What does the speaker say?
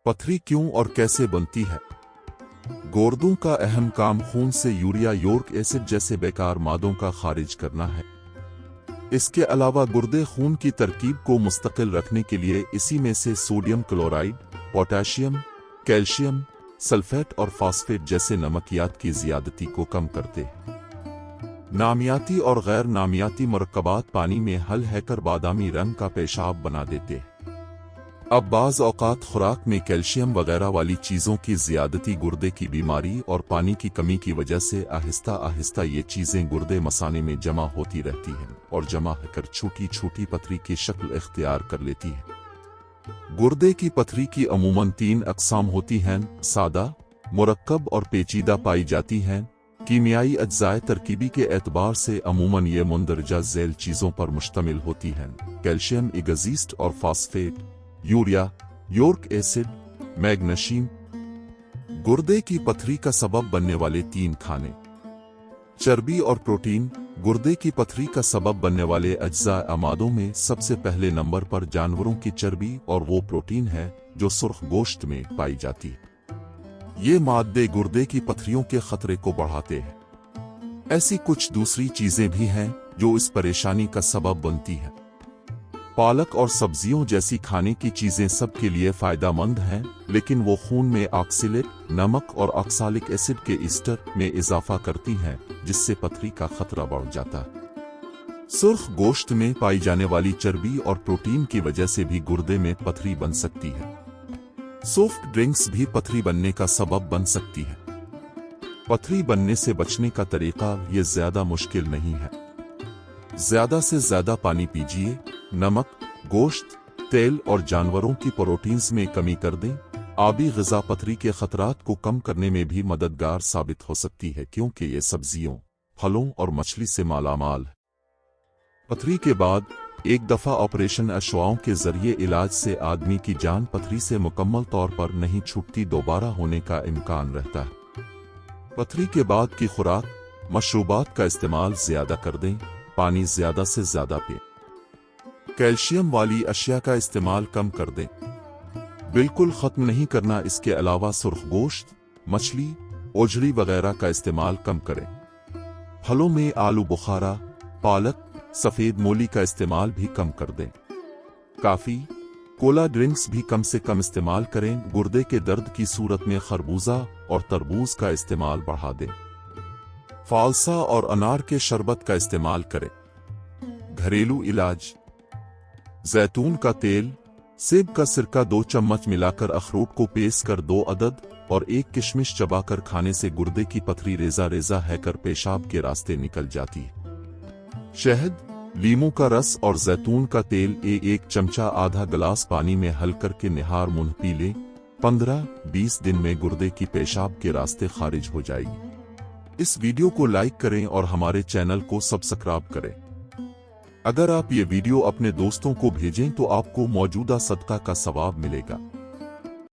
पथरी क्यों और कैसे बनती है? गुर्दों का अहम काम खून से यूरिया यूरिक एसिड जैसे बेकार मादों का खारिज करना है। इसके अलावा गुर्दे खून की तरकीब को मुस्तकिल रखने के लिए इसी में से sodium chloride, potassium, calcium, sulphate और फास्फेट जैसे नमकियात की ज़ियादती को कम करते हैं। नामियाती और गैर नामियाती मरकबात पानी में हल हैकर बादामी रंग का पेशाब बना देते हैं। अब बाज़ औक़ात खुराक में कैल्शियम वगैरह वाली चीज़ों की ज़ियादती गुर्दे की बीमारी और पानी की कमी की वजह से आहिस्ता आहिस्ता ये चीज़ें गुर्दे मसाने में जमा होती रहती हैं और जमा होकर छोटी छोटी पथरी की शक्ल इख्तियार कर लेती है। गुर्दे की पथरी की अमूमन 3 अक़साम होती हैं, सादा, मुरक्कब और पेचीदा पाई जाती हैं। कीमियाई अज्जाए तरकीबी के एतबार से अमूमन ये मुंदरजा झैल चीज़ों पर मुश्तमिल होती हैं: कैल्शियम इगज़ीस्ट और phosphate, urea, uric acid, magnesium. गुर्दे की पथरी का सबब बनने वाले 3 खाने: चर्बी और प्रोटीन। गुर्दे की पथरी का सबब बनने वाले अज्जा अमादों में सबसे पहले नंबर पर जानवरों की चर्बी और वो प्रोटीन है जो सुर्ख गोश्त में पाई जाती है। ये मादे गुर्दे की पथरियों के खतरे को बढ़ाते हैं। ऐसी कुछ दूसरी चीजें भी हैं जो इस परेशानी का सबब बनती हैं। पालक और सब्जियों जैसी खाने की चीजें सबके लिए फायदेमंद हैं, लेकिन वो खून में ऑक्सलेट, नमक और ऑक्सालिक एसिड के ईस्टर में इजाफा करती हैं, जिससे पथरी का खतरा बढ़ जाता है। सुर्ख गोश्त में पाई जाने वाली चर्बी और प्रोटीन की वजह से भी गुर्दे में पथरी बन सकती है। सॉफ्ट ड्रिंक्स भी पथरी बनने का सबब बन सकती है। पथरी बनने से बचने का तरीका ये ज्यादा मुश्किल नहीं है। ज्यादा से ज्यादा पानी पीजिए, नमक, गोश्त, तेल और जानवरों की प्रोटीन्स में कमी कर दें। आबी ग़िज़ा पथरी के खतरात को कम करने में भी मददगार साबित हो सकती है, क्योंकि ये सब्जियों, फलों और मछली से मालामाल है। पथरी के बाद एक दफ़ा ऑपरेशन अशवाओं के जरिए इलाज से आदमी की जान पथरी से मुकम्मल तौर पर नहीं छूटती, दोबारा होने का इम्कान रहता है। पथरी के बाद की खुराक: मशरूबात का इस्तेमाल ज़्यादा कर दें, पानी ज़्यादा से ज़्यादा पिएं, कैल्शियम वाली अशिया का इस्तेमाल कम कर दें, बिल्कुल ख़त्म नहीं करना। इसके अलावा सुर्ख गोश्त, मछली, ओजड़ी वगैरह का इस्तेमाल कम करें। फलों में आलू बुखारा, पालक, सफ़ेद मूली का इस्तेमाल भी कम कर दें। काफ़ी, कोला ड्रिंक्स भी कम से कम इस्तेमाल करें। गुर्दे के दर्द की सूरत में खरबूजा और तरबूज का इस्तेमाल बढ़ा दें। फालसा और अनार के शरबत का इस्तेमाल करें। घरेलू इलाज: जैतून का तेल, सेब का सिरका 2 चम्मच मिलाकर अखरोट को पेस कर 2 अदद और 1 किशमिश चबाकर खाने से गुर्दे की पथरी रेजा रेजा हैकर पेशाब के रास्ते निकल जाती है। शहद, लीमू का रस और जैतून का तेल 1 चमचा आधा गिलास पानी में हल करके निहार मुंह पी लें। 15-20 दिन में गुर्दे की पेशाब के रास्ते खारिज हो जाएगी। इस वीडियो को लाइक करें और हमारे चैनल को सब्सक्राइब करें। अगर आप ये वीडियो अपने दोस्तों को भेजें तो आपको मौजूदा सदका का सवाब मिलेगा।